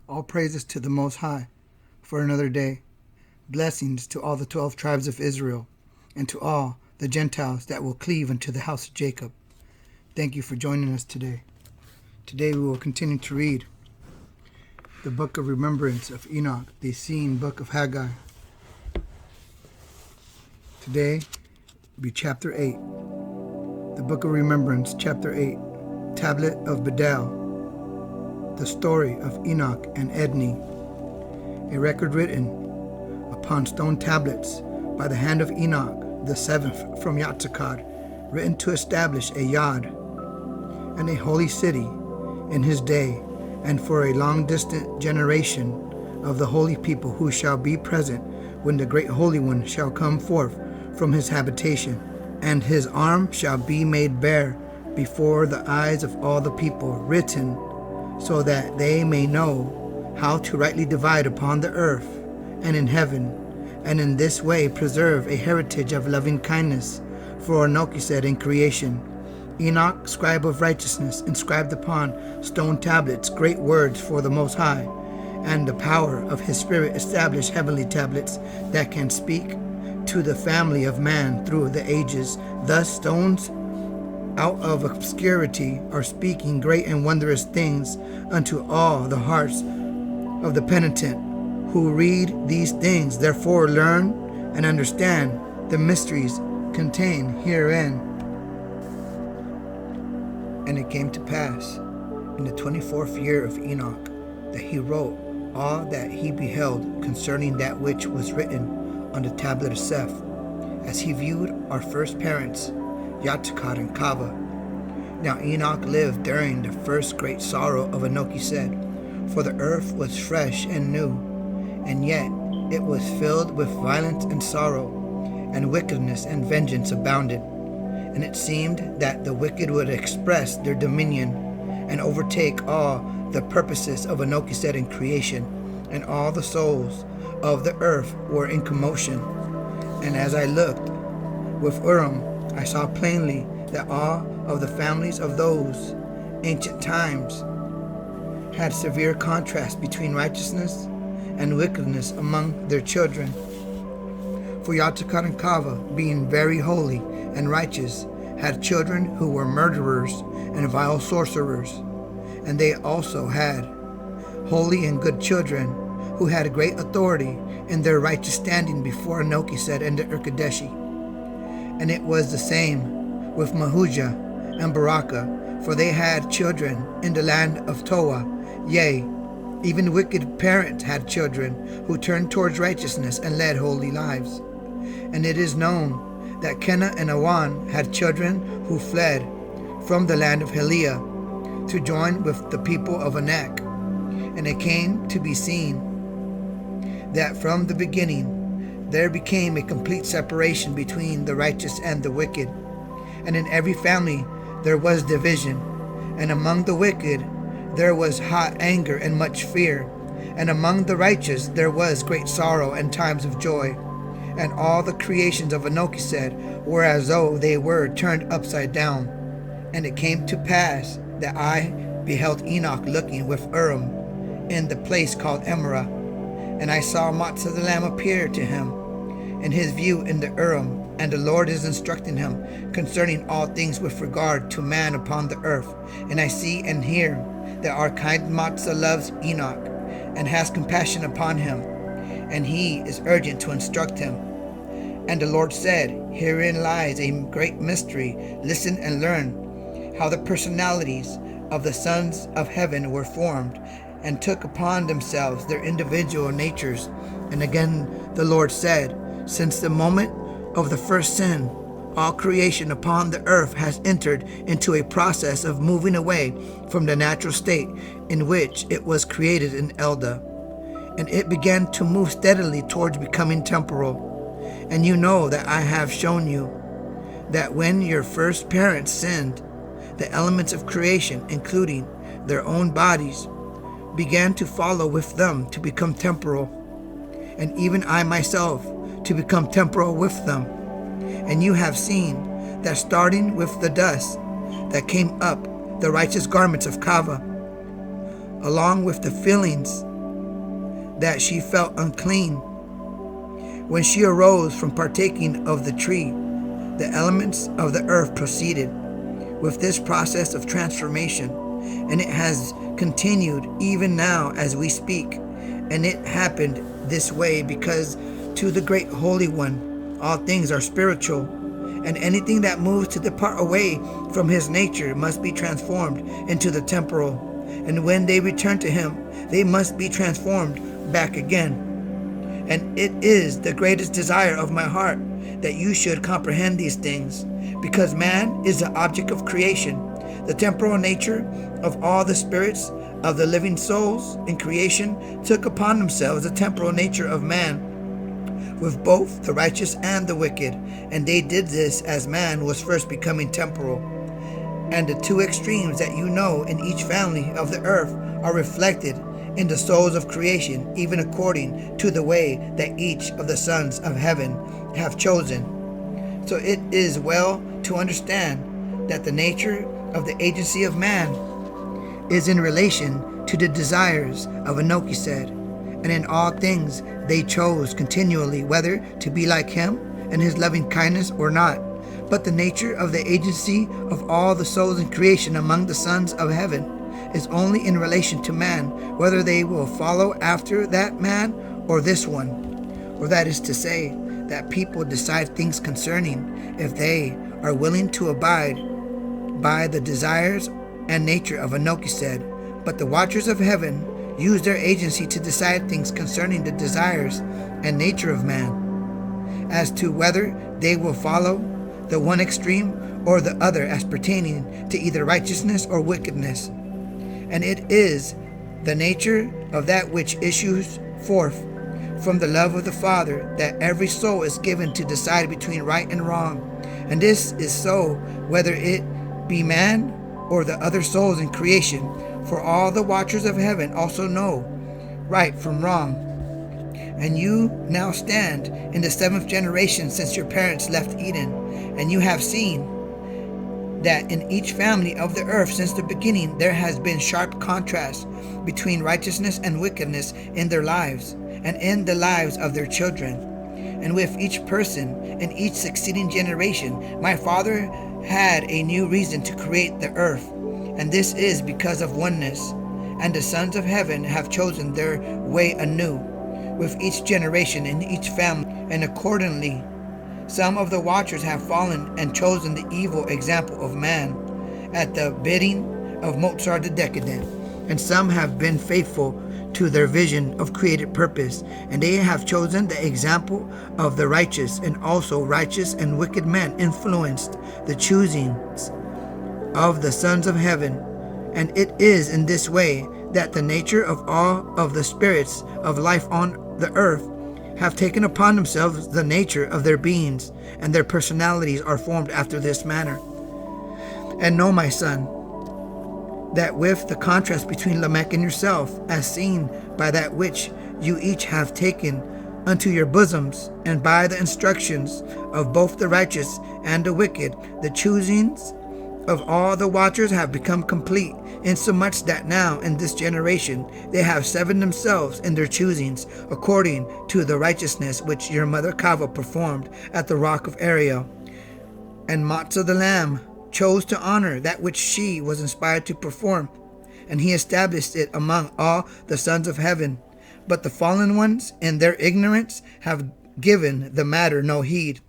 All praises to the Most High for another day. Blessings to all the 12 tribes of Israel and to all the Gentiles that will cleave unto the house of Jacob. Thank you for joining us today. Today we will continue to read the book of Remembrance of Enoch, the Essene book of Hagi. Today will be chapter 8. The book of Remembrance, chapter 8, tablet of beheld. The story of Enoch and Edney, a record written upon stone tablets by the hand of Enoch, the seventh from Yatzakad, written to establish a yard and a holy city in his day, and for a long distant generation of the holy people who shall be present when the great Holy One shall come forth from his habitation, and his arm shall be made bare before the eyes of all the people, written so that they may know how to rightly divide upon the earth and in heaven, and in this way preserve a heritage of loving kindness for Enoch said in creation. Enoch, scribe of righteousness, inscribed upon stone tablets great words for the Most High, and the power of his Spirit established heavenly tablets that can speak to the family of man through the ages. Thus stones out of obscurity are speaking great and wondrous things unto all the hearts of the penitent who read these things. Therefore learn and understand the mysteries contained herein. And it came to pass in the 24th year of Enoch that he wrote all that he beheld concerning that which was written on the tablet of Seth, as he viewed our first parents, Yatzakad and Kava. Now Enoch lived during the first great sorrow of Enoch said, for the earth was fresh and new, and yet it was filled with violence and sorrow, and wickedness and vengeance abounded. And it seemed that the wicked would express their dominion and overtake all the purposes of Enoch said in creation, and all the souls of the earth were in commotion. And as I looked with Urim, I saw plainly that all of the families of those ancient times had severe contrast between righteousness and wickedness among their children. For Yatzakad and Kava, being very holy and righteous, had children who were murderers and vile sorcerers, and they also had holy and good children who had great authority in their righteous standing before Enoch said and the Urkadeshi. And it was the same with Mahujah and Baraka, for they had children in the land of Toa. Yea, even wicked parents had children who turned towards righteousness and led holy lives. And it is known that Kenna and Awan had children who fled from the land of Heliah to join with the people of Anak. And it came to be seen that from the beginning there became a complete separation between the righteous and the wicked. And in every family there was division, and among the wicked there was hot anger and much fear, and among the righteous there was great sorrow and times of joy. And all the creations of Enoch said were as though they were turned upside down. And it came to pass that I beheld Enoch looking with Urim in the place called Emra, and I saw Matzah the Lamb appear to him in his view in the Urim, and the Lord is instructing him concerning all things with regard to man upon the earth. And I see and hear that our kind Matzah loves Enoch and has compassion upon him, and he is urgent to instruct him. And the Lord said, herein lies a great mystery. Listen and learn how the personalities of the sons of heaven were formed and took upon themselves their individual natures. And again the Lord said, since the moment of the first sin, all creation upon the earth has entered into a process of moving away from the natural state in which it was created in Elda, and it began to move steadily towards becoming temporal. And you know that I have shown you that when your first parents sinned, the elements of creation, including their own bodies, began to follow with them to become temporal, and even I myself to become temporal with them. And you have seen that starting with the dust that came up the righteous garments of Kava, along with the feelings that she felt unclean. When she arose from partaking of the tree, the elements of the earth proceeded with this process of transformation, and it has continued even now as we speak. And it happened this way because to the great Holy One all things are spiritual, and anything that moves to depart away from his nature must be transformed into the temporal, and when they return to him, they must be transformed back again. And it is the greatest desire of my heart that you should comprehend these things, because man is the object of creation. The temporal nature of all the spirits of the living souls in creation took upon themselves the temporal nature of man, with both the righteous and the wicked, and they did this as man was first becoming temporal. And the two extremes that you know in each family of the earth are reflected in the souls of creation, even according to the way that each of the sons of heaven have chosen. So it is well to understand that the nature of the agency of man is in relation to the desires of Enoch said, and in all things they chose continually whether to be like him and his loving kindness or not. But the nature of the agency of all the souls in creation among the sons of heaven is only in relation to man, whether they will follow after that man or this one. Or that is to say, that people decide things concerning if they are willing to abide by the desires and nature of Enoch said. But the watchers of heaven use their agency to decide things concerning the desires and nature of man, as to whether they will follow the one extreme or the other as pertaining to either righteousness or wickedness. And it is the nature of that which issues forth from the love of the Father that every soul is given to decide between right and wrong. And this is so whether it be man or the other souls in creation, for all the watchers of heaven also know right from wrong. And you now stand in the 7th generation since your parents left Eden, and you have seen that in each family of the earth since the beginning there has been sharp contrast between righteousness and wickedness in their lives and in the lives of their children. And with each person in each succeeding generation, my Father had a new reason to create the earth, and this is because of oneness. And the sons of heaven have chosen their way anew with each generation in each family, and accordingly some of the watchers have fallen and chosen the evil example of man at the bidding of Mozart the Decadent, and some have been faithful to their vision of created purpose, and they have chosen the example of the righteous, and also righteous and wicked men influenced the choosings of the sons of heaven. And it is in this way that the nature of all of the spirits of life on the earth have taken upon themselves the nature of their beings, and their personalities are formed after this manner. And know, my son, that with the contrast between Lamech and yourself, as seen by that which you each have taken unto your bosoms, and by the instructions of both the righteous and the wicked, the choosings of all the watchers have become complete, insomuch that now in this generation they have severed themselves in their choosings, according to the righteousness which your mother Kava performed at the rock of Ariel. And Matzah the Lamb chose to honor that which she was inspired to perform, and he established it among all the sons of heaven. But the fallen ones, in their ignorance, have given the matter no heed.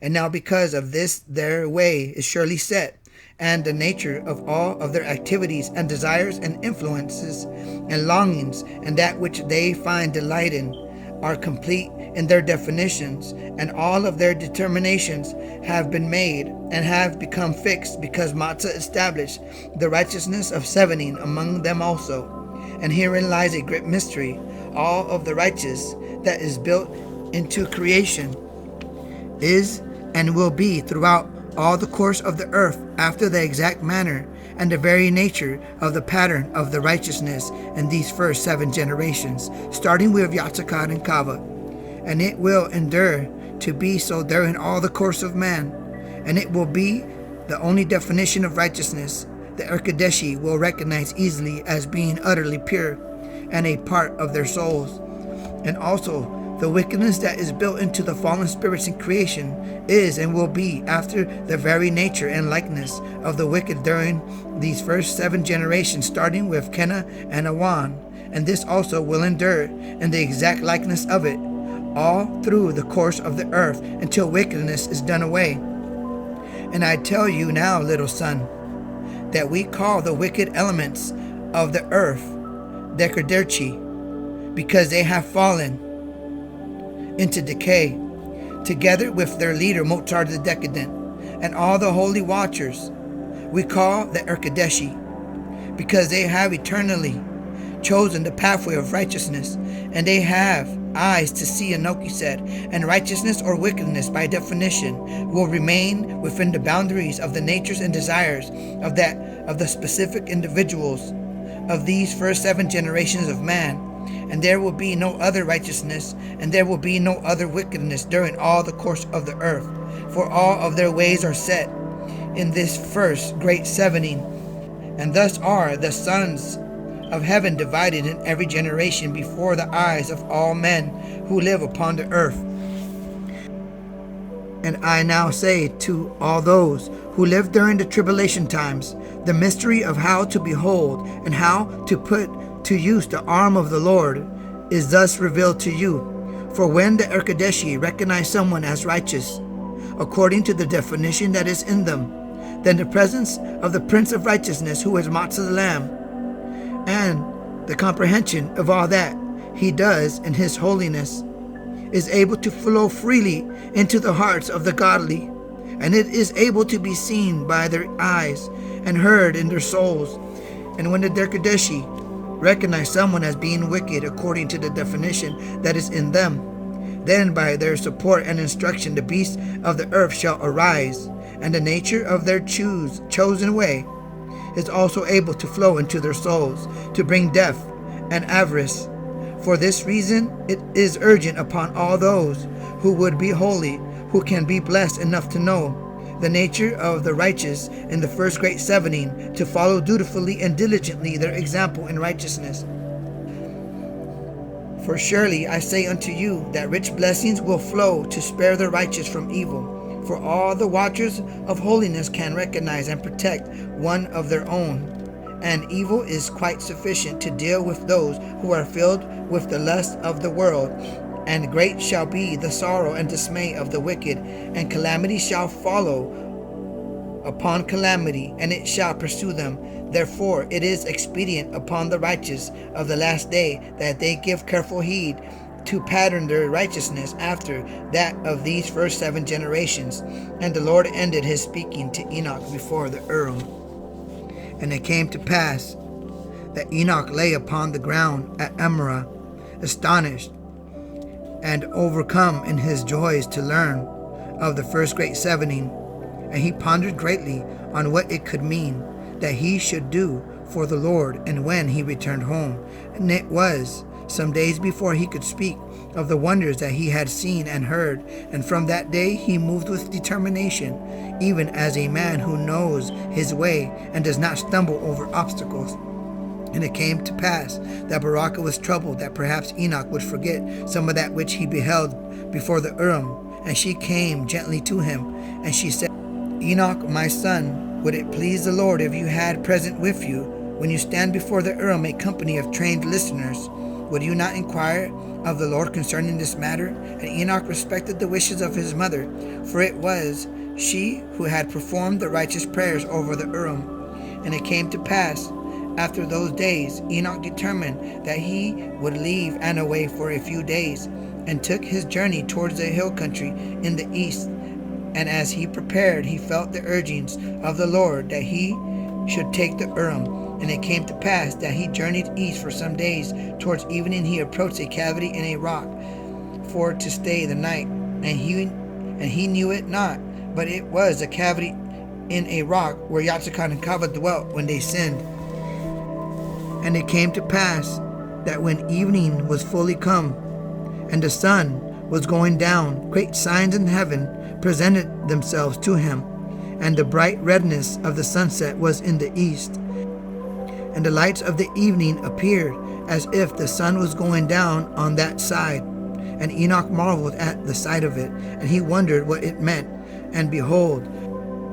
And now because of this their way is surely set, and the nature of all of their activities and desires and influences and longings and that which they find delight in are complete in their definitions, and all of their determinations have been made and have become fixed, because Matzah established the righteousness of 70 among them also. And herein lies a great mystery. All of the righteous that is built into creation is and will be throughout all the course of the earth after the exact manner and the very nature of the pattern of the righteousness in these first 7 generations, starting with Yatzakad and Kava. And it will endure to be so during all the course of man, and it will be the only definition of righteousness the Erkadeshi will recognize easily as being utterly pure and a part of their souls. And also the wickedness that is built into the fallen spirits in creation is and will be after the very nature and likeness of the wicked during these first 7 generations, starting with Kenah and Awan. And this also will endure in the exact likeness of it, all through the course of the earth, until wickedness is done away. And I tell you now, little son, that we call the wicked elements of the earth Dekerderchi, because they have fallen into decay, together with their leader Mozart the Decadent, and all the holy watchers we call the Erkadeshi, because they have eternally chosen the pathway of righteousness, and they have eyes to see, Enoch said, and righteousness or wickedness by definition will remain within the boundaries of the natures and desires of the specific individuals of these first 7 generations of man, and there will be no other righteousness, and there will be no other wickedness during all the course of the earth, for all of their ways are set in this first great 70, and thus are the sons of heaven divided in every generation before the eyes of all men who live upon the earth. And I now say to all those who live during the tribulation times, the mystery of how to behold and how to put to use the arm of the Lord is thus revealed to you. For when the Erkadeshi recognize someone as righteous, according to the definition that is in them, then the presence of the Prince of Righteousness, who is Matzah the Lamb, and the comprehension of all that he does in his holiness is able to flow freely into the hearts of the godly, and it is able to be seen by their eyes and heard in their souls. And when the Derkadeshi recognize someone as being wicked according to the definition that is in them, then by their support and instruction the beasts of the earth shall arise, and the nature of their chosen way is also able to flow into their souls, to bring death and avarice. For this reason it is urgent upon all those who would be holy, who can be blessed enough to know the nature of the righteous in the first great 70, to follow dutifully and diligently their example in righteousness. For surely I say unto you that rich blessings will flow to spare the righteous from evil. For all the watchers of holiness can recognize and protect one of their own, and evil is quite sufficient to deal with those who are filled with the lust of the world. And great shall be the sorrow and dismay of the wicked, and calamity shall follow upon calamity, and it shall pursue them. Therefore it is expedient upon the righteous of the last day that they give careful heed to pattern their righteousness after that of these first 7 generations. And the Lord ended his speaking to Enoch before the Urim. And it came to pass that Enoch lay upon the ground at Emra, astonished and overcome in his joys to learn of the first great 70. And he pondered greatly on what it could mean that he should do for the Lord, and when he returned home. And it was some days before he could speak of the wonders that he had seen and heard. And from that day he moved with determination, even as a man who knows his way and does not stumble over obstacles. And it came to pass that Baraka was troubled, that perhaps Enoch would forget some of that which he beheld before the Urim. And she came gently to him, and she said, Enoch, my son, would it please the Lord if you had present with you, when you stand before the Urim, a company of trained listeners? Would you not inquire of the Lord concerning this matter? And Enoch respected the wishes of his mother, for it was she who had performed the righteous prayers over the Urim. And it came to pass, after those days, Enoch determined that he would leave Anaway for a few days, and took his journey towards the hill country in the east. And as he prepared, he felt the urgings of the Lord that he should take the Urim. And it came to pass that he journeyed east for some days. Towards evening he approached a cavity in a rock for to stay the night. And he knew it not, but it was a cavity in a rock where Yatzikon and Kava dwelt when they sinned. And it came to pass that when evening was fully come, and the sun was going down, great signs in heaven presented themselves to him, and the bright redness of the sunset was in the east. and the lights of the evening appeared, as if the sun was going down on that side. And Enoch marveled at the sight of it, and he wondered what it meant. And behold,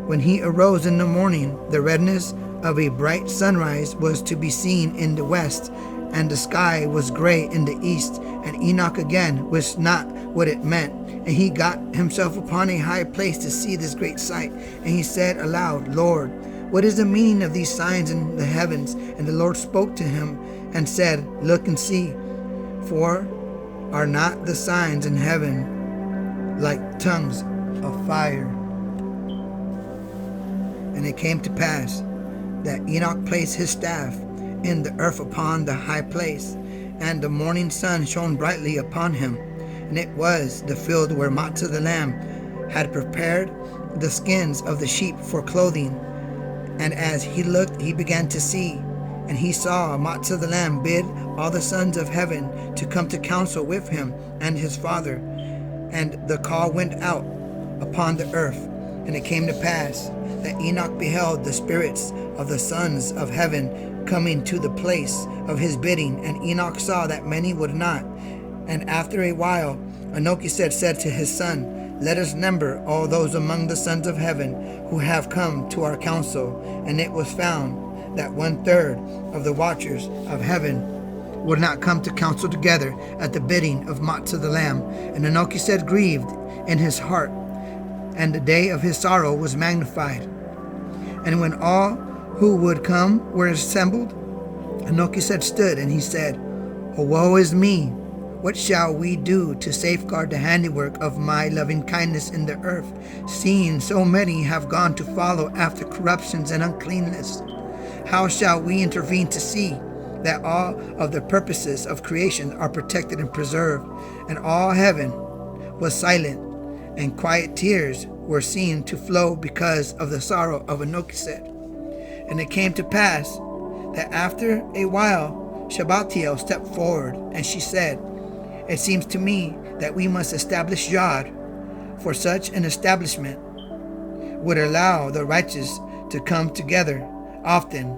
when he arose in the morning, the redness of a bright sunrise was to be seen in the west, and the sky was gray in the east. And Enoch again wist not what it meant, and he got himself upon a high place to see this great sight. And he said aloud, Lord, what is the meaning of these signs in the heavens? And the Lord spoke to him and said, Look and see, for are not the signs in heaven like tongues of fire? And it came to pass that Enoch placed his staff in the earth upon the high place, and the morning sun shone brightly upon him. And it was the field where Matzah the lamb had prepared the skins of the sheep for clothing. And as he looked, he began to see, and he saw Matzah the lamb bid all the sons of heaven to come to counsel with him and his father. And the call went out upon the earth. And it came to pass that Enoch beheld the spirits of the sons of heaven coming to the place of his bidding. And Enoch saw that many would not. And after a while, Enoch said to his son, Let us number all those among the sons of heaven who have come to our counsel. And it was found that 1/3 of the watchers of heaven would not come to counsel together at the bidding of Matzah the lamb. And Enoch said grieved in his heart, and the day of his sorrow was magnified. And when all who would come were assembled, Enoch stood, and he said, Oh, woe is me! What shall we do to safeguard the handiwork of my loving kindness in the earth, seeing so many have gone to follow after corruptions and uncleanness? How shall we intervene to see that all of the purposes of creation are protected and preserved? And all heaven was silent, and quiet tears were seen to flow because of the sorrow of Enoch. And it came to pass that after a while Shabbathiel stepped forward, and she said, It seems to me that we must establish Yod, for such an establishment would allow the righteous to come together often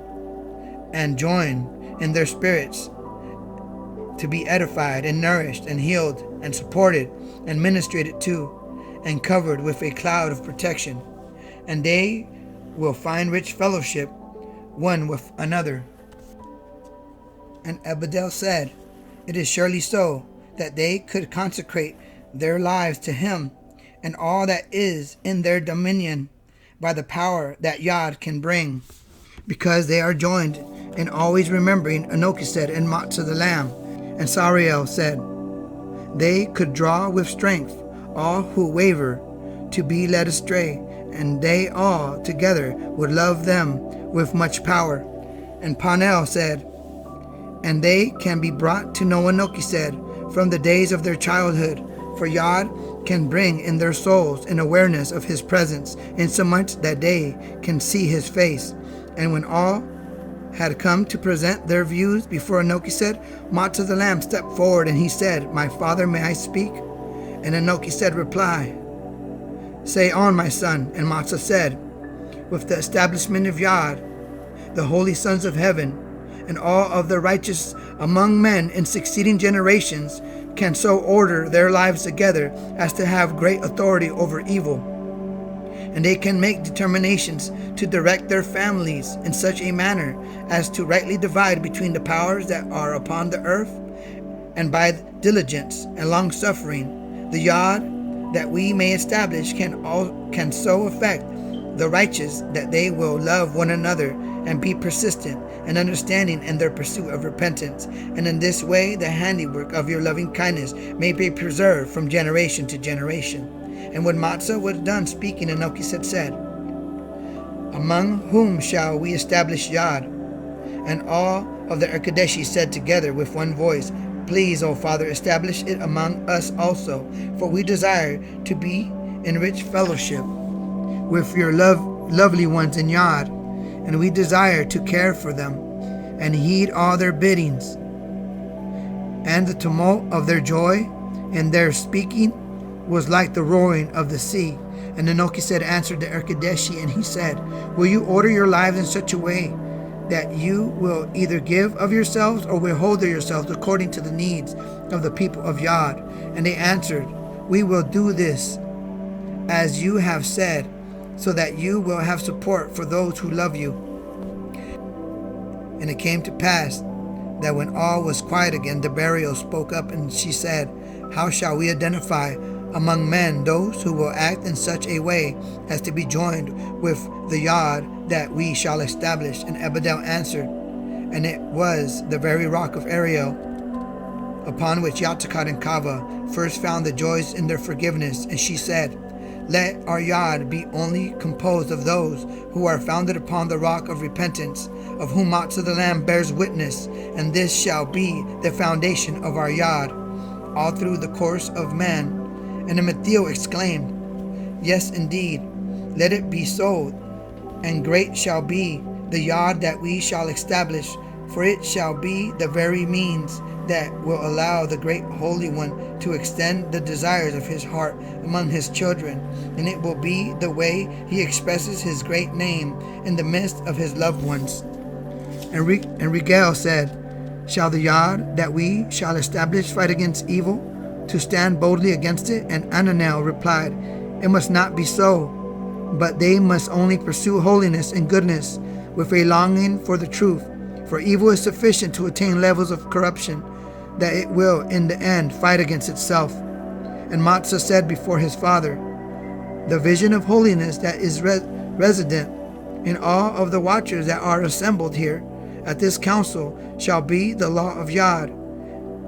and join in their spirits, to be edified and nourished and healed and supported and ministered to and covered with a cloud of protection. And they will find rich fellowship one with another. And Abedel said, It is surely so, that they could consecrate their lives to him and all that is in their dominion by the power that Yod can bring, because they are joined in always remembering Enoch and Matzah the lamb. And Sariel said, They could draw with strength all who waver to be led astray, and they all together would love them with much power. And Panel said, And they can be brought to know Enoch from the days of their childhood, for Yod can bring in their souls an awareness of his presence, insomuch that they can see his face. And when all had come to present their views before Enoch Matzah the lamb stepped forward, and he said, My father, may I speak? And Enoch reply, Say on, my son. And Matzah said, With the establishment of Yod, the holy sons of heaven, and all of the righteous among men in succeeding generations can so order their lives together as to have great authority over evil. And they can make determinations to direct their families in such a manner as to rightly divide between the powers that are upon the earth, and by diligence and long-suffering, the Yod that we may establish can so affect the righteous that they will love one another and be persistent and understanding in their pursuit of repentance. And in this way the handiwork of your loving kindness may be preserved from generation to generation. And when Matzah was done speaking, Enoch said, Among whom shall we establish Yod? And all of the Erkadeshi said together with one voice, Please, O Father, establish it among us also, for we desire to be in rich fellowship with your lovely ones in Yod, and we desire to care for them and heed all their biddings. And the tumult of their joy and their speaking was like the roaring of the sea. And Enoch answered the Erkadeshi, and he said, Will you order your lives in such a way that you will either give of yourselves or withhold of yourselves according to the needs of the people of Yod. And they answered, we will do this as you have said, so that you will have support for those who love you. And it came to pass that when all was quiet again, the burial spoke up, and she said, how shall we identify among men those who will act in such a way as to be joined with the Yod that we shall establish? And Ebedel answered, and it was the very rock of Ariel, upon which Yatzakad and Kava first found the joys in their forgiveness. And she said, let our Yod be only composed of those who are founded upon the rock of repentance, of whom Matzah the Lamb bears witness, and this shall be the foundation of our Yod all through the course of man. And Amethiel exclaimed, yes, indeed, let it be so, and great shall be the Yod that we shall establish, for it shall be the very means that will allow the great Holy One to extend the desires of his heart among his children, and it will be the way he expresses his great name in the midst of his loved ones. And Regal said, shall the Yod that we shall establish fight against evil, to stand boldly against it? And Ananel replied, it must not be so, but they must only pursue holiness and goodness with a longing for the truth. For evil is sufficient to attain levels of corruption, that it will in the end fight against itself. And Matzah said before his father, the vision of holiness that is resident in all of the watchers that are assembled here at this council shall be the law of Yod,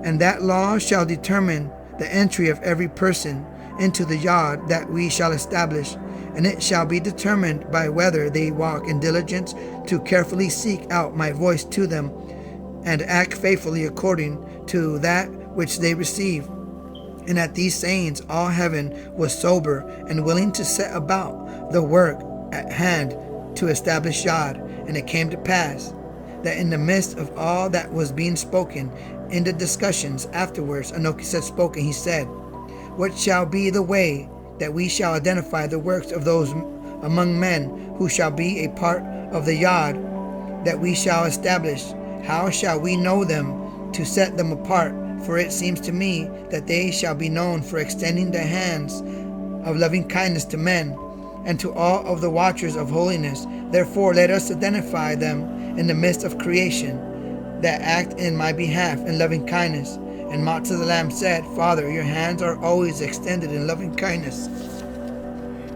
and that law shall determine the entry of every person into the Yod that we shall establish, and it shall be determined by whether they walk in diligence to carefully seek out my voice to them, and act faithfully according to that which they receive. And at these sayings all heaven was sober and willing to set about the work at hand to establish Yod. And it came to pass that in the midst of all that was being spoken, in the discussions afterwards, Enoch had spoken, he said, what shall be the way that we shall identify the works of those among men who shall be a part of the Yod that we shall establish? How shall we know them to set them apart? For it seems to me that they shall be known for extending their hands of loving kindness to men and to all of the watchers of holiness. Therefore let us identify them in the midst of creation that act in my behalf in loving kindness. And Matzah the Lamb said, Father, your hands are always extended in loving kindness.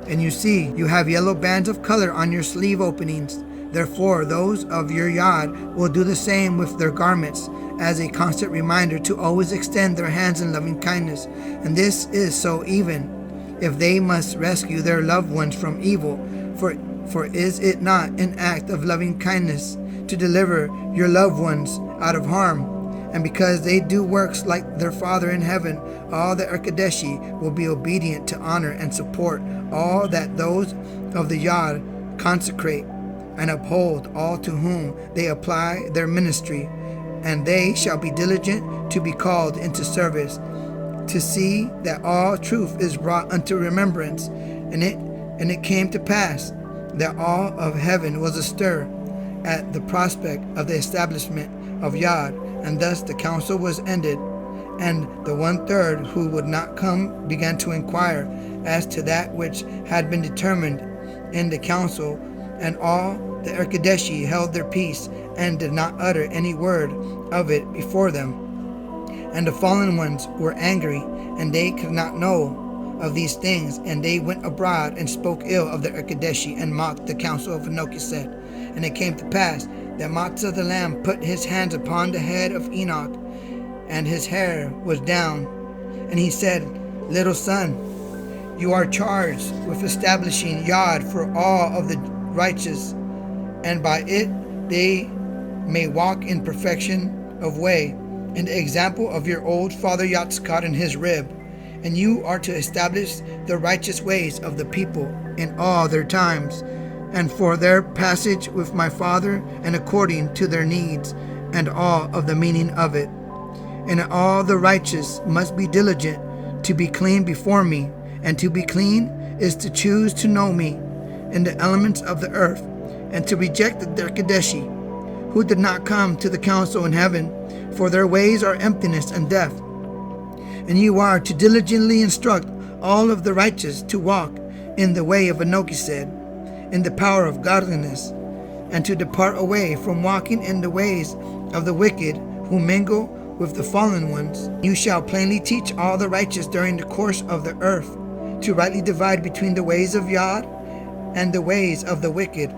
And you see, you have yellow bands of color on your sleeve openings. Therefore, those of your Yod will do the same with their garments, as a constant reminder to always extend their hands in loving kindness. And this is so even if they must rescue their loved ones from evil. For is it not an act of loving kindness to deliver your loved ones out of harm? And because they do works like their Father in heaven, all the Erkadeshi will be obedient to honor and support all that those of the Yod consecrate and uphold all to whom they apply their ministry. And they shall be diligent to be called into service, to see that all truth is brought unto remembrance. And it came to pass that all of heaven was astir at the prospect of the establishment of Yod, and thus the council was ended. And the 1/3 who would not come began to inquire as to that which had been determined in the council, and all the Erkadeshi held their peace and did not utter any word of it before them. And the fallen ones were angry, and they could not know of these things, and they went abroad and spoke ill of the Erkadeshi and mocked the council of Enoch. And it came to pass that Matzah the Lamb put his hands upon the head of Enoch, and his hair was down. And he said, Little son, you are charged with establishing Yod for all of the righteous, and by it they may walk in perfection of way, in the example of your old father Yatzkad and his rib. And you are to establish the righteous ways of the people in all their times, and for their passage with my father, and according to their needs, and all of the meaning of it. And all the righteous must be diligent to be clean before me, and to be clean is to choose to know me in the elements of the earth, and to reject the Derkadeshi. who did not come to the council in heaven, for their ways are emptiness and death. And you are to diligently instruct all of the righteous to walk in the way of Enoch, in the power of godliness, and to depart away from walking in the ways of the wicked who mingle with the fallen ones. You shall plainly teach all the righteous during the course of the earth to rightly divide between the ways of Yah and the ways of the wicked.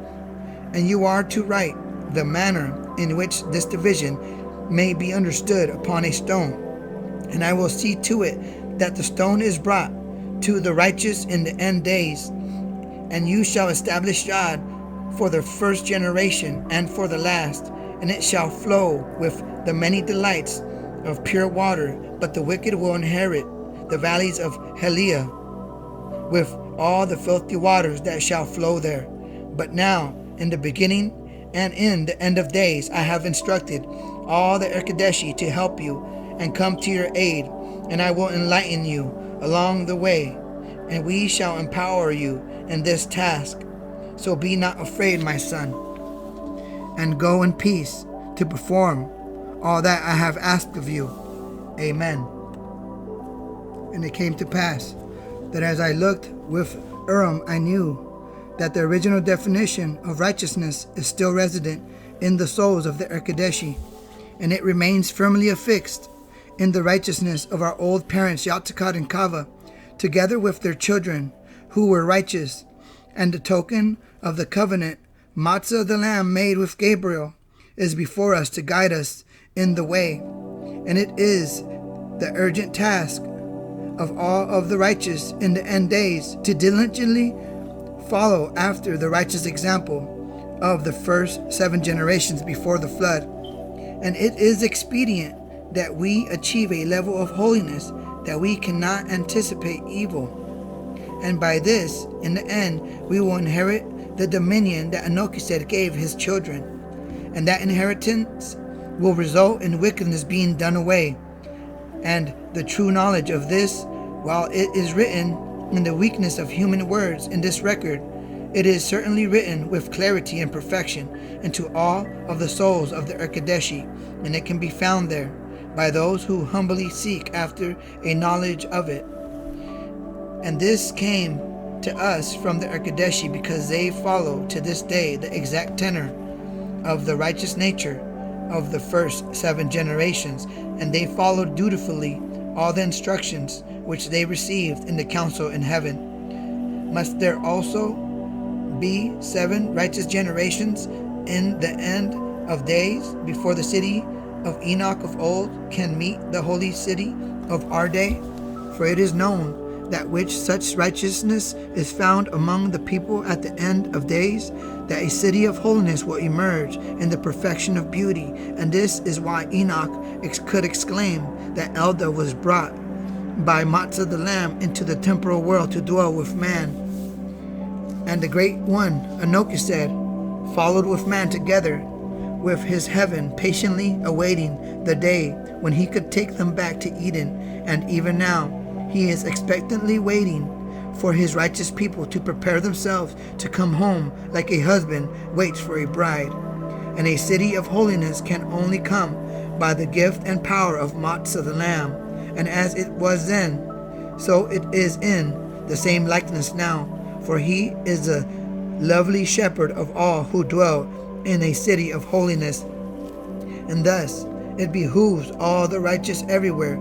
And you are to write the manner in which this division may be understood upon a stone. And I will see to it that the stone is brought to the righteous in the end days. And you shall establish Yah for the first generation and for the last, and it shall flow with the many delights of pure water. But the wicked will inherit the valleys of Heliah with all the filthy waters that shall flow there. But now, in the beginning and in the end of days, I have instructed all the Erkadeshi to help you and come to your aid, and I will enlighten you along the way, and we shall empower you in this task. So be not afraid, my son, and go in peace to perform all that I have asked of you. Amen. And it came to pass that as I looked with Urim, I knew that the original definition of righteousness is still resident in the souls of the Erkadeshi, and it remains firmly affixed in the righteousness of our old parents Yatakad and Kava, together with their children who were righteous, and the token of the covenant, Matzah the Lamb made with Gabriel, is before us to guide us in the way. And it is the urgent task of all of the righteous in the end days to diligently follow after the righteous example of the first 7 generations before the flood. And it is expedient that we achieve a level of holiness that we cannot anticipate evil. And by this, in the end, we will inherit the dominion that Enoch gave his children. And that inheritance will result in wickedness being done away. And the true knowledge of this, while it is written in the weakness of human words in this record, it is certainly written with clarity and perfection into all of the souls of the Erkadeshi, and it can be found there by those who humbly seek after a knowledge of it. And this came to us from the Erkadeshi because they follow to this day the exact tenor of the righteous nature of the first 7 generations, and they followed dutifully all the instructions which they received in the council in heaven. Must there also be 7 righteous generations in the end of days before the city of Enoch of old can meet the holy city of our day? For it is known that which such righteousness is found among the people at the end of days, that a city of holiness will emerge in the perfection of beauty. And this is why Enoch could exclaim that Edra was brought by Matzah the Lamb into the temporal world to dwell with man. And the great one, Enoch followed with man together with his heaven, patiently awaiting the day when he could take them back to Eden. And even now, he is expectantly waiting for his righteous people to prepare themselves to come home like a husband waits for a bride. And a city of holiness can only come by the gift and power of Matzah the Lamb. And as it was then, so it is in the same likeness now. For he is the lovely shepherd of all who dwell in a city of holiness. And thus it behooves all the righteous everywhere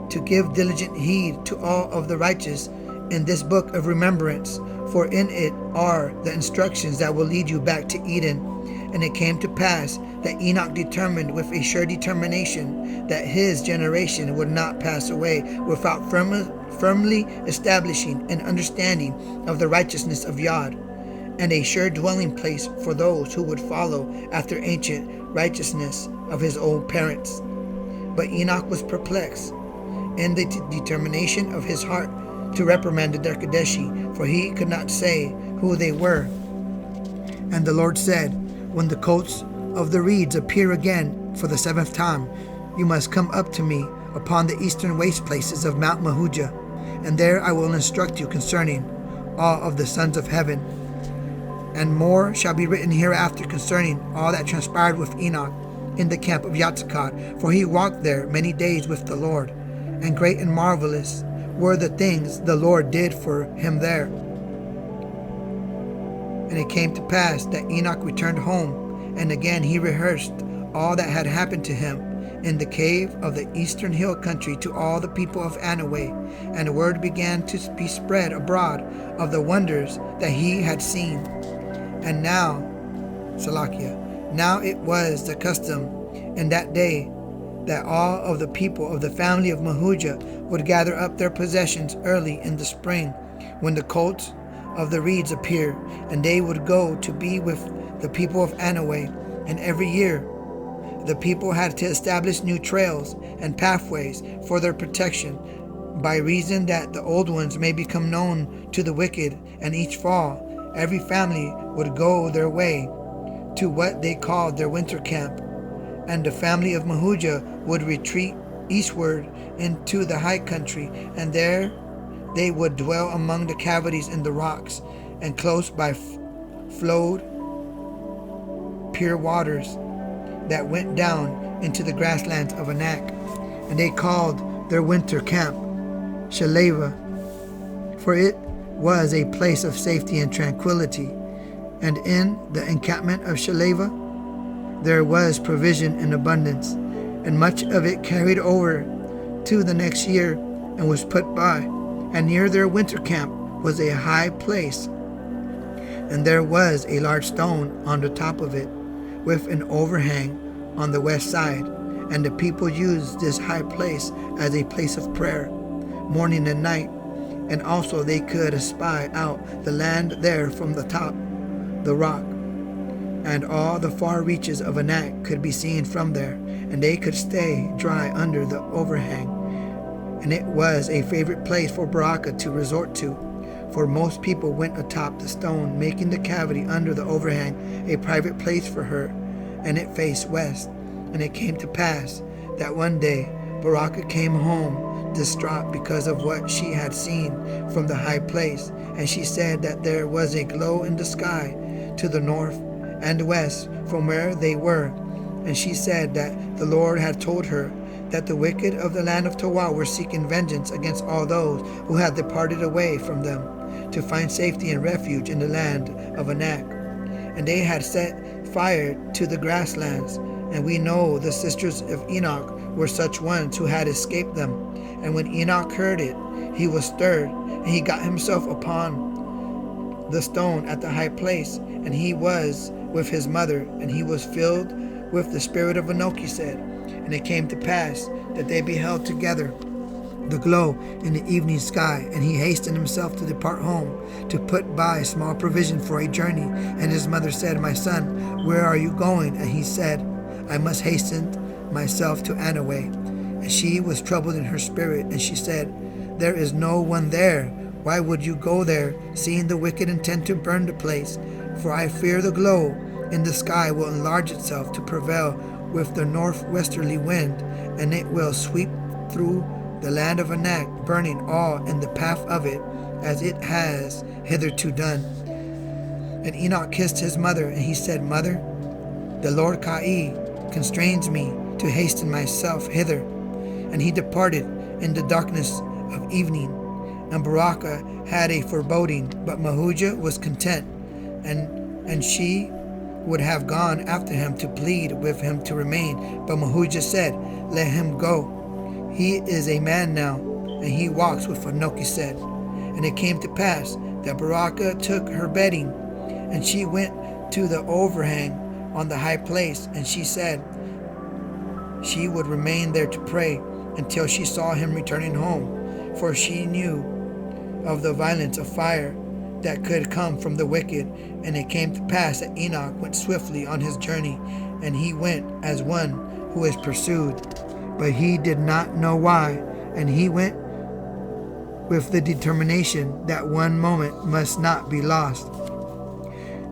to give diligent heed to all of the righteous in this book of remembrance, for in it are the instructions that will lead you back to Eden. And it came to pass that Enoch determined with a sure determination that his generation would not pass away without firmly establishing an understanding of the righteousness of Yah, and a sure dwelling place for those who would follow after ancient righteousness of his old parents. But Enoch was perplexed in the determination of his heart to reprimand the Erkadeshi, for he could not say who they were. And the Lord said, when the coats of the reeds appear again for the 7th time, you must come up to me upon the eastern waste places of Mount Mahujah, and there I will instruct you concerning all of the sons of heaven. And more shall be written hereafter concerning all that transpired with Enoch in the camp of Yatzakad, for he walked there many days with the Lord, and great and marvelous were the things the Lord did for him there. And it came to pass that Enoch returned home, and again he rehearsed all that had happened to him in the cave of the eastern hill country to all the people of Anaway, and word began to be spread abroad of the wonders that he had seen. And now, Salakia, now it was the custom in that day that all of the people of the family of Mahujah would gather up their possessions early in the spring, when the colts of the reeds appear, and they would go to be with the people of Anaway. And every year the people had to establish new trails and pathways for their protection, by reason that the old ones may become known to the wicked. And each fall every family would go their way to what they called their winter camp, and the family of Mahujah would retreat eastward into the high country, and there they would dwell among the cavities in the rocks, and close by flowed pure waters that went down into the grasslands of Anak. And they called their winter camp Shaleva, for it was a place of safety and tranquility. And in the encampment of Shaleva there was provision in abundance, and much of it carried over to the next year and was put by. And near their winter camp was a high place, and there was a large stone on the top of it, with an overhang on the west side. And the people used this high place as a place of prayer, morning and night. And also they could espy out the land there from the top, the rock. And all the far reaches of Anak could be seen from there, and they could stay dry under the overhang. And it was a favorite place for Baraka to resort to, for most people went atop the stone, making the cavity under the overhang a private place for her, and it faced west. And it came to pass that one day Baraka came home distraught because of what she had seen from the high place, and she said that there was a glow in the sky to the north and west from where they were. And she said that the Lord had told her that the wicked of the land of Towa were seeking vengeance against all those who had departed away from them to find safety and refuge in the land of Anak. And they had set fire to the grasslands. And we know the sisters of Enoch were such ones who had escaped them. And when Enoch heard it, he was stirred, and he got himself upon the stone at the high place, and he was with his mother, and he was filled with the spirit of Enoch, he said. And it came to pass that they beheld together the glow in the evening sky, and he hastened himself to depart home, to put by small provision for a journey. And his mother said, "My son, where are you going?" And he said, "I must hasten myself to Anaway." And she was troubled in her spirit, and she said, "There is no one there. Why would you go there, seeing the wicked intend to burn the place? For I fear the glow in the sky will enlarge itself to prevail with the northwesterly wind, and it will sweep through the land of Anak, burning all in the path of it, as it has hitherto done." And Enoch kissed his mother, and he said, "Mother, the Lord Kai constrains me to hasten myself hither." And he departed in the darkness of evening. And Baraka had a foreboding, but Mahujah was content, and she would have gone after him to plead with him to remain. But Mahujah said, "Let him go. He is a man now, and he walks with Enoch," he said. And it came to pass that Baraka took her bedding, and she went to the overhang on the high place, and she said she would remain there to pray until she saw him returning home, for she knew of the violence of fire that could come from the wicked. And it came to pass that Enoch went swiftly on his journey, and he went as one who is pursued, but he did not know why. And he went with the determination that one moment must not be lost.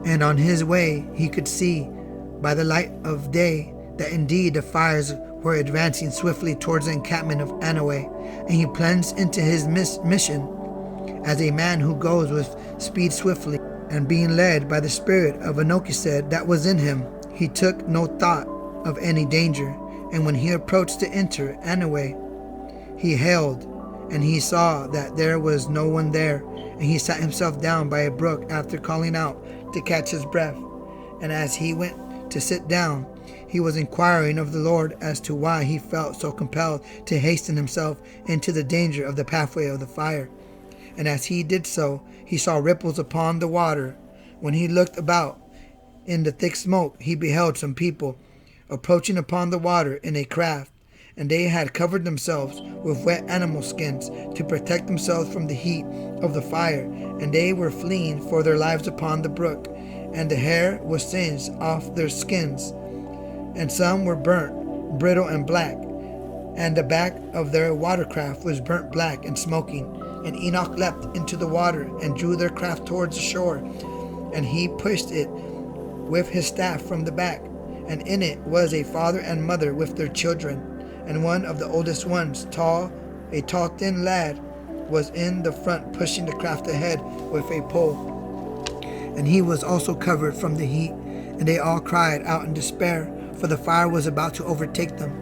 And on his way he could see by the light of day that indeed the fires were advancing swiftly towards the encampment of Anaway. And he plunged into his mission as a man who goes with speed swiftly. And being led by the spirit of Enoch that was in him, he took no thought of any danger. And when he approached to enter Anaway, he hailed, and he saw that there was no one there. And he sat himself down by a brook after calling out to catch his breath. And as he went to sit down, he was inquiring of the Lord as to why he felt so compelled to hasten himself into the danger of the pathway of the fire. And as he did so, he saw ripples upon the water. When he looked about in the thick smoke, he beheld some people approaching upon the water in a craft, and they had covered themselves with wet animal skins to protect themselves from the heat of the fire, and they were fleeing for their lives upon the brook, and the hair was singed off their skins, and some were burnt, brittle and black, and the back of their watercraft was burnt black and smoking. And Enoch leapt into the water and drew their craft towards the shore, and he pushed it with his staff from the back, and in it was a father and mother with their children, and one of the oldest ones, a tall thin lad, was in the front pushing the craft ahead with a pole, and he was also covered from the heat. And they all cried out in despair, for the fire was about to overtake them.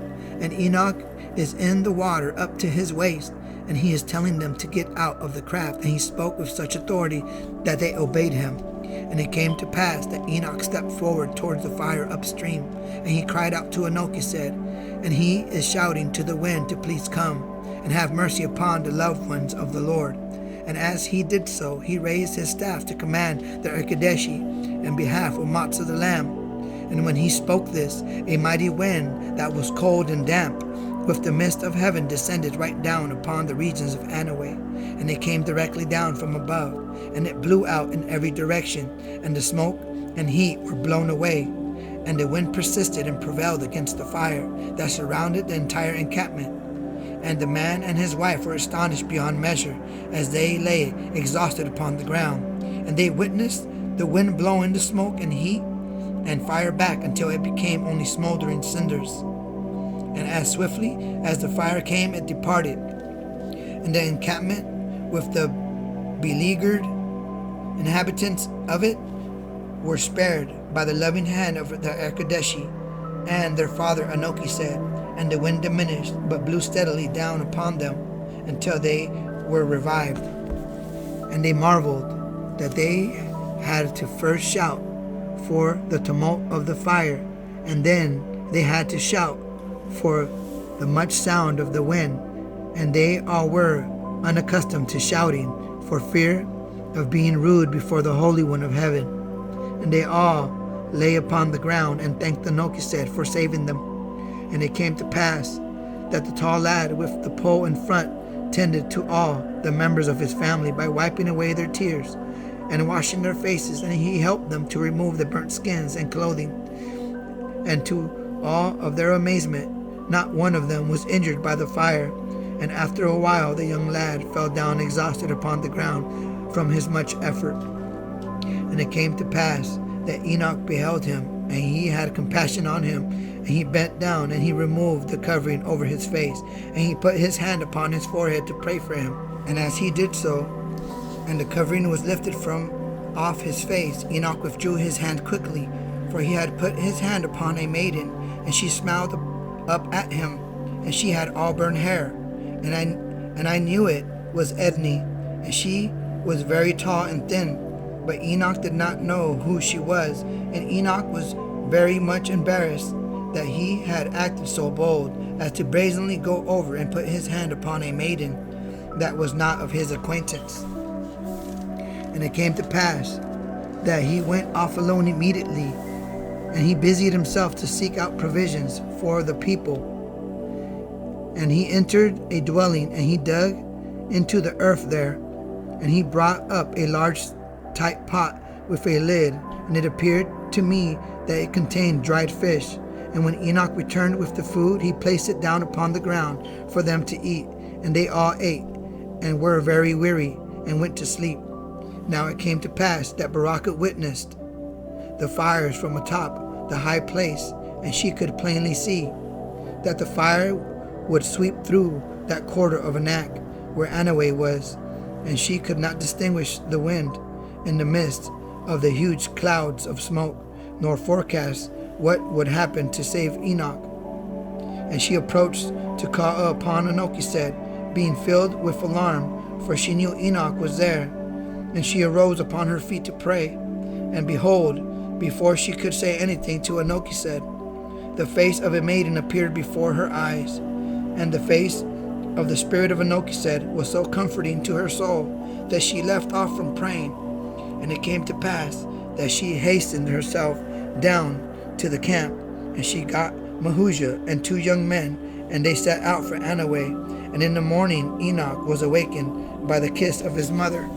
And Enoch is in the water up to his waist, and he is telling them to get out of the craft, and he spoke with such authority that they obeyed him. And it came to pass that Enoch stepped forward towards the fire upstream, and he cried out to Enoch, and he is shouting to the wind to please come and have mercy upon the loved ones of the Lord. And as he did so, he raised his staff to command the Erkadeshi in behalf of Matzah the lamb. And when he spoke this, a mighty wind that was cold and damp with the mist of heaven descended right down upon the regions of Anaway, and it came directly down from above, and it blew out in every direction, and the smoke and heat were blown away, and the wind persisted and prevailed against the fire that surrounded the entire encampment. And the man and his wife were astonished beyond measure as they lay exhausted upon the ground, and they witnessed the wind blowing the smoke and heat and fire back until it became only smoldering cinders. And as swiftly as the fire came, it departed. And the encampment with the beleaguered inhabitants of it were spared by the loving hand of the Erkadeshi and their father Enoch and the wind diminished, but blew steadily down upon them until they were revived. And they marveled that they had to first shout for the tumult of the fire, and then they had to shout for the much sound of the wind, and they all were unaccustomed to shouting for fear of being rude before the Holy One of heaven. And they all lay upon the ground and thanked Enoch for saving them. And it came to pass that the tall lad with the pole in front tended to all the members of his family by wiping away their tears and washing their faces, and he helped them to remove the burnt skins and clothing. And to all of their amazement, not one of them was injured by the fire. And after a while the young lad fell down exhausted upon the ground from his much effort. And it came to pass that Enoch beheld him, and he had compassion on him, and he bent down, and he removed the covering over his face, and he put his hand upon his forehead to pray for him. And as he did so, and the covering was lifted from off his face, Enoch withdrew his hand quickly, for he had put his hand upon a maiden, and she smiled up at him, and she had auburn hair, and I knew it was Edney, and she was very tall and thin. But Enoch did not know who she was, and Enoch was very much embarrassed that he had acted so bold as to brazenly go over and put his hand upon a maiden that was not of his acquaintance. And it came to pass that he went off alone immediately, and he busied himself to seek out provisions for the people. And he entered a dwelling, and he dug into the earth there, and he brought up a large tight pot with a lid, and it appeared to me that it contained dried fish. And when Enoch returned with the food, he placed it down upon the ground for them to eat, and they all ate, and were very weary, and went to sleep. Now it came to pass that Baraka witnessed the fires from atop the high place, and she could plainly see that the fire would sweep through that quarter of Enoch where Anaway was, and she could not distinguish the wind in the midst of the huge clouds of smoke, nor forecast what would happen to save Enoch. And she approached to call upon Enoch, being filled with alarm, for she knew Enoch was there. And she arose upon her feet to pray. And behold, before she could say anything to Enoch, the face of a maiden appeared before her eyes. And the face of the spirit of Enoch was so comforting to her soul that she left off from praying. And it came to pass that she hastened herself down to the camp, and she got Mahujah and 2 young men, and they set out for Anaway. And in the morning Enoch was awakened by the kiss of his mother.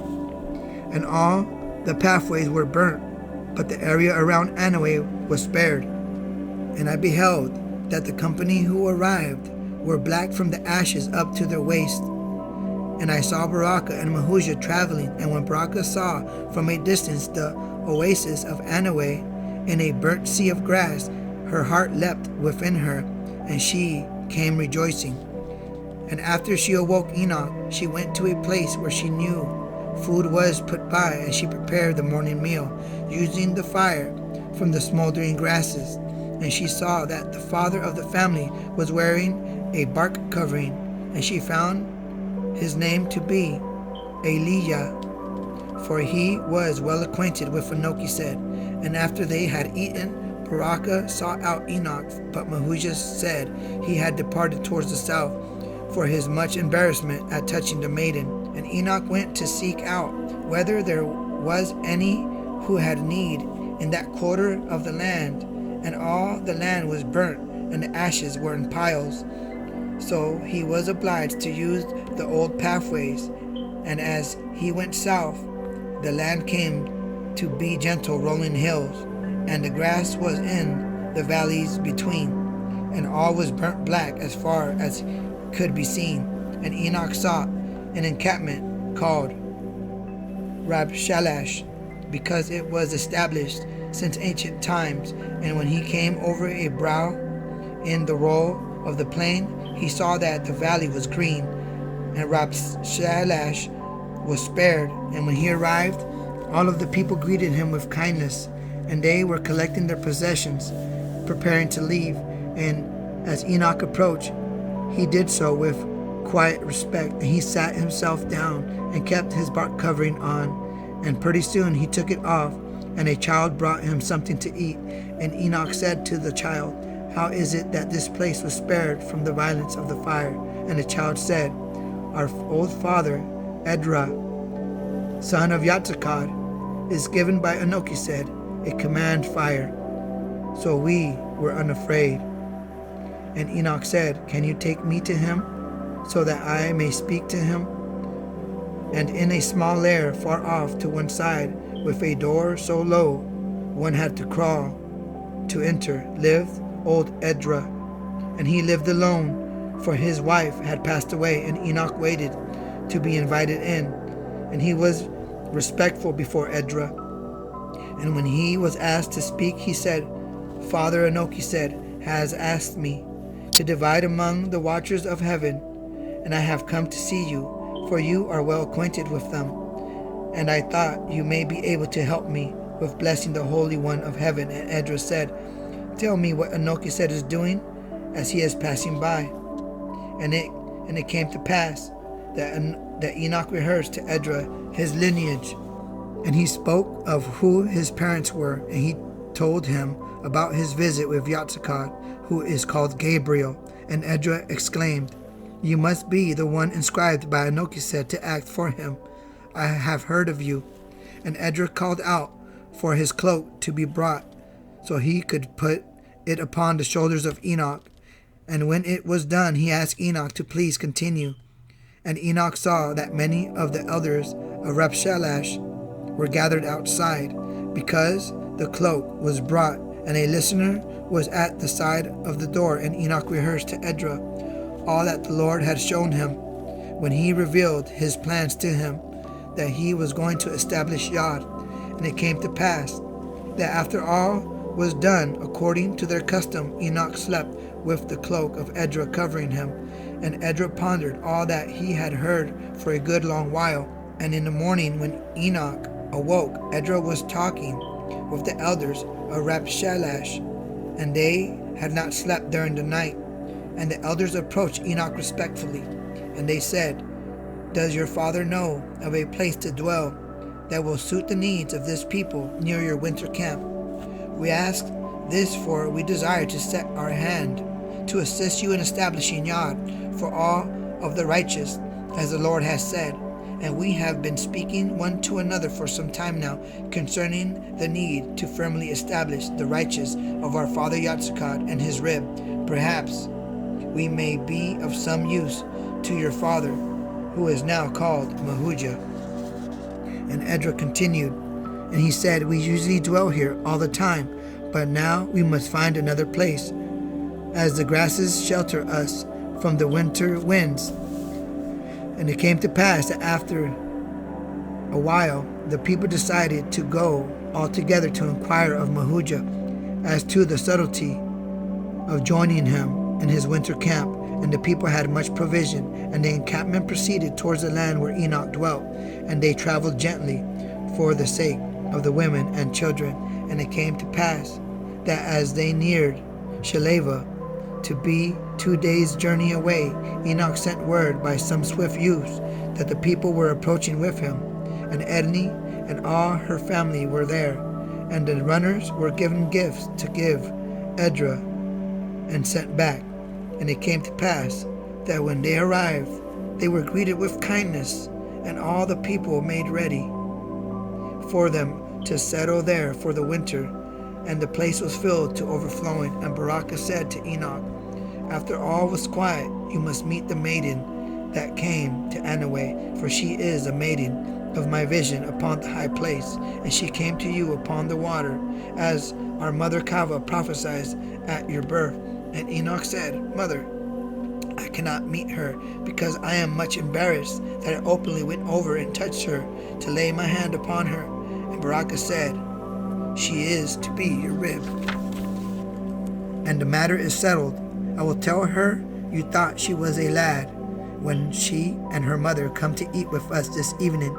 And all the pathways were burnt, but the area around Anaway was spared. And I beheld that the company who arrived were black from the ashes up to their waist. And I saw Baraka and Mahujah traveling, and when Baraka saw from a distance the oasis of Anaway in a burnt sea of grass, her heart leapt within her, and she came rejoicing. And after she awoke Enoch, she went to a place where she knew food was put by, and she prepared the morning meal, using the fire from the smoldering grasses. And she saw that the father of the family was wearing a bark covering, and she found his name to be Elijah, for he was well acquainted with Enoch. And after they had eaten, Baraka sought out Enoch, but Mahujah said he had departed towards the south for his much embarrassment at touching the maiden. And Enoch went to seek out whether there was any who had need in that quarter of the land. And all the land was burnt, and the ashes were in piles. So he was obliged to use the old pathways. And as he went south, the land came to be gentle rolling hills, and the grass was in the valleys between, and all was burnt black as far as could be seen. And Enoch sought an encampment called Rabshalash, because it was established since ancient times. And when he came over a brow in the roll of the plain, he saw that the valley was green, and Rabshalash was spared. And when he arrived, all of the people greeted him with kindness, and they were collecting their possessions, preparing to leave. And as Enoch approached, he did so with quiet respect, and he sat himself down and kept his bark covering on. And pretty soon he took it off, and a child brought him something to eat. And Enoch said to the child, "How is it that this place was spared from the violence of the fire?" And the child said, "Our old father, Edra, son of Yatsakad, is given by Enoch, a command fire. So we were unafraid." And Enoch said, "Can you take me to him, so that I may speak to him?" And in a small lair far off to one side, with a door so low one had to crawl to enter, lived old Edra. And he lived alone, for his wife had passed away, and Enoch waited to be invited in. And he was respectful before Edra. And when he was asked to speak, he said, "Father Enoch has asked me to divide among the watchers of heaven, and I have come to see you, for you are well acquainted with them. And I thought you may be able to help me with blessing the Holy One of heaven." And Edra said, "Tell me what Enoch is doing as he is passing by." And it came to pass that Enoch rehearsed to Edra his lineage, and he spoke of who his parents were, and he told him about his visit with Yatsakad, who is called Gabriel. And Edra exclaimed, "You must be the one inscribed by Enoch to act for him. I have heard of you." And Edra called out for his cloak to be brought, so he could put it upon the shoulders of Enoch. And when it was done, he asked Enoch to please continue. And Enoch saw that many of the elders of Rabshalash were gathered outside, because the cloak was brought, and a listener was at the side of the door. And Enoch rehearsed to Edra all that the Lord had shown him when he revealed his plans to him, that he was going to establish Yod. And it came to pass that after all was done according to their custom, Enoch slept with the cloak of Edra covering him. And Edra pondered all that he had heard for a good long while. And in the morning, when Enoch awoke, Edra was talking with the elders of Rapshalash, and they had not slept during the night. And the elders approached Enoch respectfully, and they said, "Does your father know of a place to dwell that will suit the needs of this people near your winter camp? We ask this, for we desire to set our hand to assist you in establishing Yod for all of the righteous, as the Lord has said. And we have been speaking one to another for some time now concerning the need to firmly establish the righteous of our father Yatsukad and his rib. Perhaps we may be of some use to your father, who is now called Mahuja." And Edra continued, and he said, "We usually dwell here all the time, but now we must find another place, as the grasses shelter us from the winter winds." And it came to pass that after a while, the people decided to go all together to inquire of Mahuja as to the subtlety of joining him in his winter camp. And the people had much provision, and the encampment proceeded towards the land where Enoch dwelt, and they traveled gently for the sake of the women and children. And it came to pass that as they neared Shaleva, to be 2 days' journey away, Enoch sent word by some swift youths that the people were approaching with him. And Edney and all her family were there, and the runners were given gifts to give Edra and sent back. And it came to pass that when they arrived, they were greeted with kindness, and all the people made ready for them to settle there for the winter. And the place was filled to overflowing. And Baraka said to Enoch, "After all was quiet, you must meet the maiden that came to Anaway, for she is a maiden of my vision upon the high place, and she came to you upon the water, as our mother Kava prophesied at your birth." And Enoch said, "Mother, I cannot meet her, because I am much embarrassed that I openly went over and touched her to lay my hand upon her." And Baraka said, "She is to be your rib, and the matter is settled. I will tell her you thought she was a lad when she and her mother come to eat with us this evening."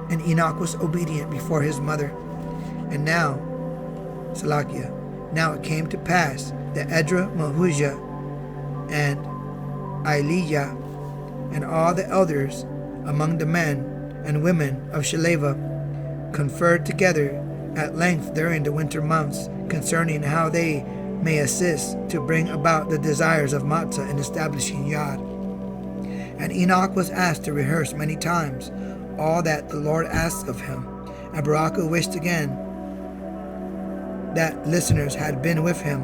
And Enoch was obedient before his mother. And now, Salakia, now it came to pass that Edra, Mahuja, and Ailiyah, and all the elders among the men and women of Shaleva conferred together at length during the winter months concerning how they may assist to bring about the desires of Matzah in establishing Yod. And Enoch was asked to rehearse many times all that the Lord asked of him. And Baraka wished again that listeners had been with him,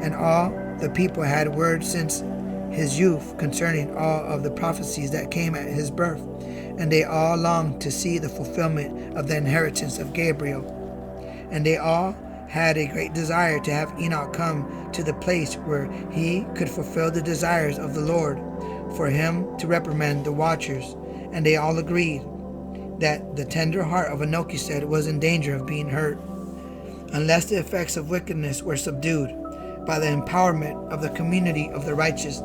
and all the people had word since his youth concerning all of the prophecies that came at his birth, and they all longed to see the fulfillment of the inheritance of Gabriel. And they all had a great desire to have Enoch come to the place where he could fulfill the desires of the Lord, for him to reprimand the watchers. And they all agreed that the tender heart of Enoch said was in danger of being hurt, unless the effects of wickedness were subdued by the empowerment of the community of the righteous.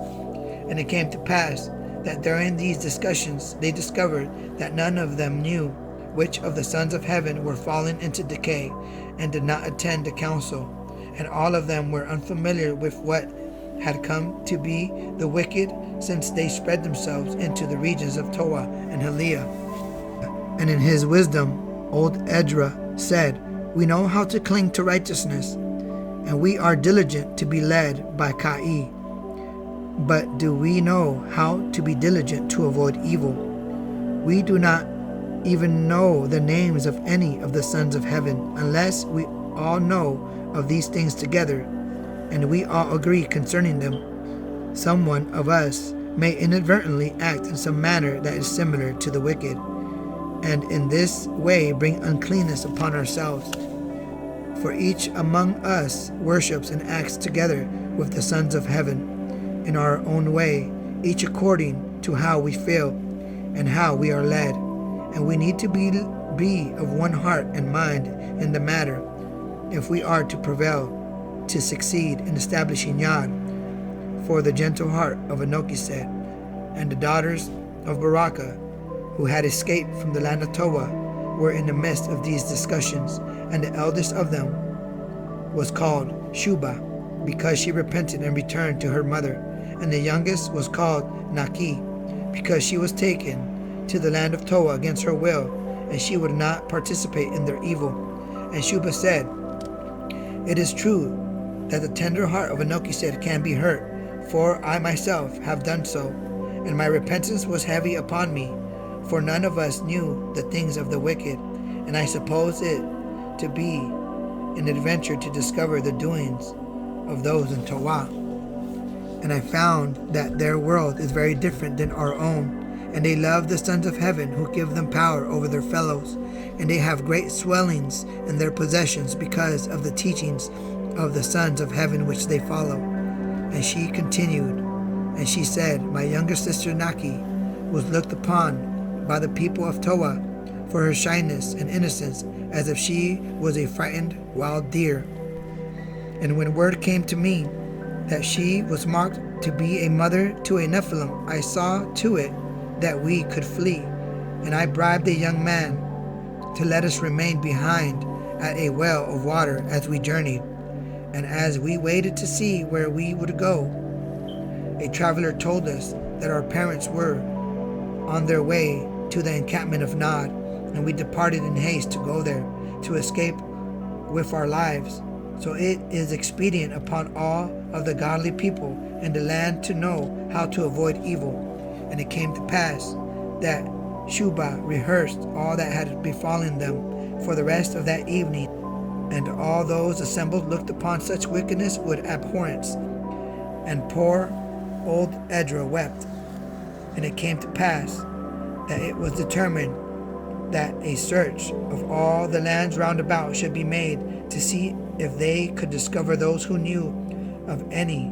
And it came to pass that during these discussions they discovered that none of them knew which of the sons of heaven were fallen into decay, and did not attend the council. And all of them were unfamiliar with what had come to be the wicked, since they spread themselves into the regions of Toa and Haliah. And in his wisdom, old Edra said, "We know how to cling to righteousness, and we are diligent to be led by Ka'i. But do we know how to be diligent to avoid evil? We do not even know the names of any of the sons of heaven, unless we all know of these things together, and we all agree concerning them. Someone of us may inadvertently act in some manner that is similar to the wicked, and in this way bring uncleanness upon ourselves. For each among us worships and acts together with the sons of heaven in our own way, each according to how we feel and how we are led. And we need to be of one heart and mind in the matter, if we are to prevail, to succeed in establishing Yod. For the gentle heart of Enoch said, and the daughters of Baraka, who had escaped from the land of Toa, were in the midst of these discussions, and the eldest of them was called Shuba, because she repented and returned to her mother, and the youngest was called Naki, because she was taken to the land of Toa against her will, and she would not participate in their evil. And Shuba said, "It is true that the tender heart of Enoch can be hurt, for I myself have done so, and my repentance was heavy upon me, for none of us knew the things of the wicked, and I suppose it to be an adventure to discover the doings of those in Toa. And I found that their world is very different than our own, and they love the sons of heaven who give them power over their fellows, and they have great swellings in their possessions because of the teachings of the sons of heaven which they follow." And she continued, and she said, "My younger sister Naki was looked upon by the people of Toa for her shyness and innocence, as if she was a frightened wild deer. And when word came to me that she was marked to be a mother to a Nephilim, I saw to it that we could flee, and I bribed a young man to let us remain behind at a well of water as we journeyed. And as we waited to see where we would go, a traveler told us that our parents were on their way to the encampment of Nod, and we departed in haste to go there, to escape with our lives. So it is expedient upon all of the godly people in the land to know how to avoid evil." And it came to pass that Shuba rehearsed all that had befallen them for the rest of that evening, and all those assembled looked upon such wickedness with abhorrence. And poor old Edra wept. And it came to pass that it was determined that a search of all the lands round about should be made, to see if they could discover those who knew of any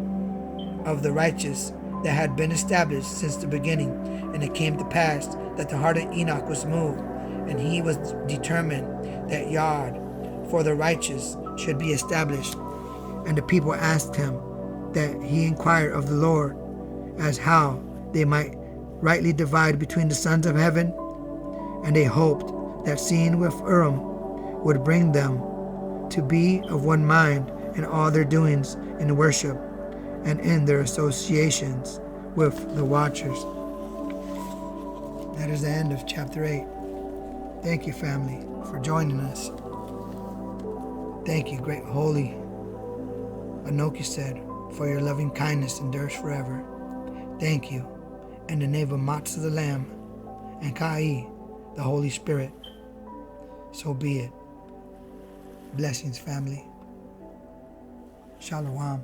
of the righteous that had been established since the beginning. And it came to pass that the heart of Enoch was moved, and he was determined that Yod for the righteous should be established. And the people asked him that he inquired of the Lord as how they might rightly divide between the sons of heaven. And they hoped that seeing with Urim would bring them to be of one mind in all their doings in worship and in their associations with the watchers. That is the end of chapter 8. Thank you, family, for joining us. Thank you, great holy Enoch for your loving kindness endures forever. Thank you, in the name of Matzah the Lamb and Kai, the Holy Spirit. So be it. Blessings, family. Shalom.